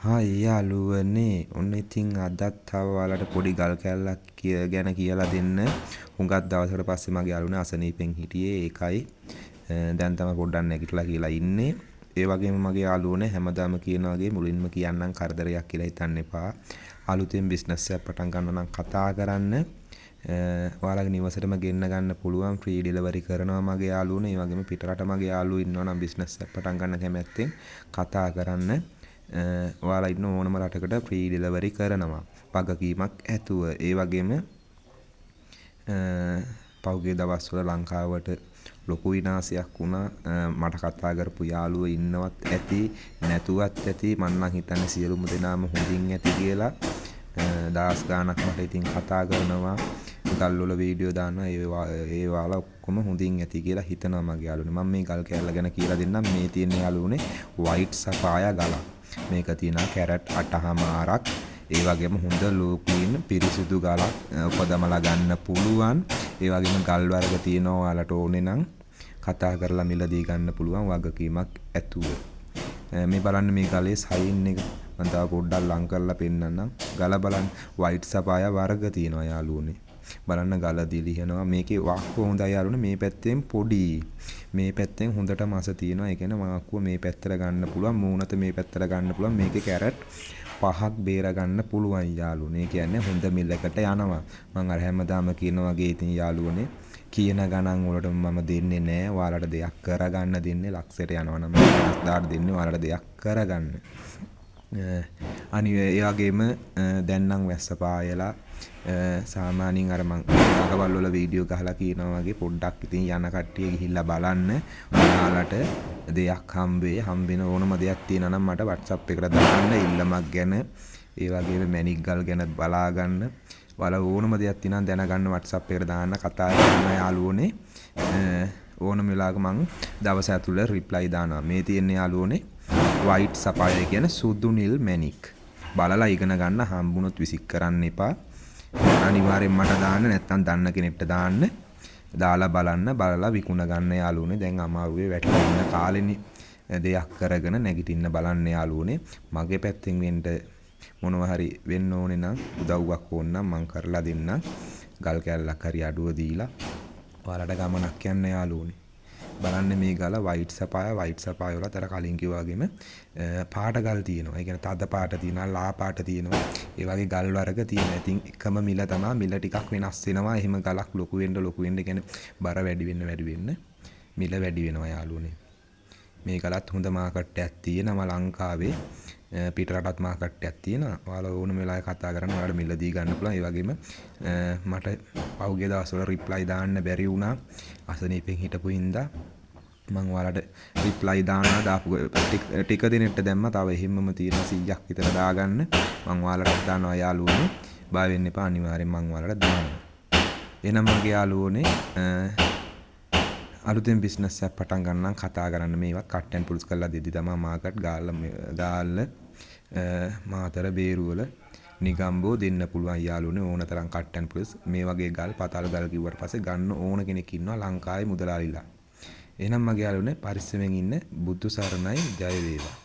Hi යාළුවනේ ඔන්න ඉතින් අදත් තව ඔයාලට පොඩි ගල් කැල්ලක් ගැන කියලා දෙන්න. හුඟක් දවසකට පස්සේ මගේ යාළුවනේ අසනීපෙන් හිටියේ ඒකයි දැන් තමයි පොඩ්ඩක් නැගිටලා කියලා ඉන්නේ. ඒ වගේම මගේ යාළුවනේ හැමදාම කියන වගේ මුලින්ම කියන්නම් කරදරයක් කියලා හිතන්න එපා. අලුතෙන් බිස්නස් එකක් පටන් ගන්න නම් කතා කරන්න. ඔයාලගේ නිවසටම ගෙන්න ගන්න පුළුවන් ෆ්‍රී ඩෙලිවරි කරනවා මගේ යාළුවනේ. ඒ වගේම පිටරට මගේ යාළුවෝ ඉන්නවා නම් බිස්නස් එකක් පටන් ගන්න කැමැත්තෙන් කතා කරන්න. ඔයාලා ඉන්න ඕනම රටකට ෆ්‍රී ඩෙලිවරි කරනවා වගකීමක් ඇතුව. ඒ වගේම පහුගිය දවස්වල ලංකාවට ලොකු විනාශයක් වුණා. මට කතා කරපු යාළුවෝ ඉන්නවත් ඇති නැතුවත් ඇති. මම නම් හිතන්නේ සියලුම දෙනාම හොඳින් ඇති කියලා. දවස් ගාණක් මට ඉතින් කතා කරනවා. ගල් වල වීඩියෝ දානවා. ඒ වාලා ඔක්කොම හොඳින් ඇති කියලා හිතනවා මගේ යාළුවනේ. මම මේ ගල් කෑල්ල ගැන කියලා දෙන්නම්. මේ තියෙන යාළුවනේ වයිට් සෆායා ගලක්. මේක තියෙනවා කැරට් 8මාරක්. ඒ වගේම හොඳ ලෝකීන් පිරිසිදු ගලක් උපදමලා ගන්න පුළුවන්. ඒ වගේම ගල් වර්ග තියෙනවා ඔයාලට ඕනේ නම් කතා කරලා මිලදී ගන්න පුළුවන් වගකීමක් ඇතුව. මේ බලන්න මේ ගලේ සයින් එක මම තව පොඩ්ඩක් ලං කරලා පෙන්නන්නම්. ගල බලන්න වයිට් සෆායා වර්ග තියෙනවා යාළුවනේ. බලන්න ගල දිලිහෙනවා. මේකේ වාක්කුව හොඳයි යාළුවනේ. මේ පැත්තෙන් පොඩි. මේ පැත්තෙන් හොඳට මස තියෙනවා. ඒ කියන්නේ වාක්කුව මේ පැත්තට ගන්න පුළුවන්. මූණත මේ පැත්තට ගන්න පුළුවන්. මේකේ කැරට් 5ක් බේර ගන්න පුළුවන් යාළුවනේ. ඒ කියන්නේ හොඳ මිලකට යනවා. මම අර හැමදාම කියන වගේ ඉතින් යාළුවනේ කියන ගණන් වලට මම දෙන්නේ නැහැ. ඔයාලට දෙයක් කරගන්න දෙන්නේ. ලක්ෂයට යනවා නම් 50000ට දෙන්නේ ඔයාලට දෙයක් කරගන්න. ඒ වගේම දැන් නම් වැස්ස පායලා සාමාන්‍යයෙන් අර මං අගවල් වල වීඩියෝ ගහලා කියනවා වගේ පොඩ්ඩක් ඉතින් යන කට්ටිය ගිහිල්ලා බලන්න. ඔයාලට දෙයක් හම්බෙන ඕනම දෙයක් තියෙනවා නම් මට WhatsApp එකට දාන්න ඉල්ලමක් ගැන. ඒ වගේම මැණික් ගල් ගැන බලා ගන්න. ඔයාලා ඕනම දෙයක් තියෙනවා දැනගන්න WhatsApp එකට දාන්න කතා කරන යාළුවනේ. ඕනම වෙලාවක මං දවස් ඇතුළත රිප්ලයි දානවා. මේ තියෙන යාළුවනේ වයිට් සෆායා කියන සුදු නිල් මැණික්. බලලා ඉගෙන ගන්න හම්බුනොත් විසික් කරන්න එපා. අනිවාර්යෙන් මට දාන්න නැත්නම් දන්න කෙනෙක්ට දාන්න. දාලා බලන්න බලලා විකුණ ගන්න යාළුවනේ. දැන් අමාරුවේ වැටලා ඉන්න කාලෙනේ. දෙයක් කරගෙන නැගිටින්න බලන්න යාළුවනේ. මගේ පැත්තෙන් වෙන්න මොනවා හරි වෙන්න ඕනේ නම් උදව්වක් ඕන නම් මං කරලා දෙන්නම්. ගල් කැල්ලක් හරි අඩුව දීලා ඔයාලට ගමනක් යන්න යාළුවනේ. බලන්න මේ ගල වයිට් සෆායා වලත් අර කලින් කිව්වා වගේම පාට ගල් තියෙනවා. ඒ කියන්නේ තද පාට තියෙනවා, ලා පාට තියෙනවා. ඒ වගේ ගල් වර්ග තියෙනවා. ඉතින් එකම මිල තමයි. මිල ටිකක් වෙනස් වෙනවා. එහෙම ගලක් ලොකු වෙන්න කියන්නේ බර වැඩි වෙන්න මිල වැඩි වෙනවා යාළුවනේ. මේ ගලත් හොඳ මාකට් එකක් තියෙනවා ලංකාවේ. පිටරටත් මාකට් එකක් තියෙනවා. ඔයාලා ඕනම වෙලාවක කතා කරන්න ඔයාලට මිලදී ගන්න පුළුවන්. ඒ වගේම මට පහුගිය දවස්වල රිප්ලයි දාන්න බැරි වුණා. අසනීපෙන් හිටපු හින්දා මම ඔයාලට රිප්ලයි දානවා. දාපු ටික දිනෙකට දැම්මා. තව එහෙමම තියෙනවා 100ක් විතර දාගන්න. මම ඔයාලට දානවා යාළුවනේ. බය වෙන්න එපා. අනිවාර්යෙන් මම ඔයාලට දානවා. එහෙනම් මගේ යාළුවනේ අලුතෙන් බිස්නස් එකක් පටන් ගන්න නම් කතා කරන්න. මේවා කට් ඇන්ඩ් පුල්ස් කරලා දෙද්දි තමයි මාකට් ගාල්ල මාතර බේරුවල නිගම්බෝ දෙන්න පුළුවන් යාළුවනේ. ඕන තරම් කට් ඇන්ඩ් පුල්ස් මේ වගේ ගල් පතල් ගල් කිව්වට පස්සේ ගන්න ඕන කෙනෙක් ඉන්නවා ලංකාවේ මුදලාලිලා. එහෙනම් මගේ යාළුවනේ පරිස්සමෙන් ඉන්න. බුදු සරණයි. ජය වේවා.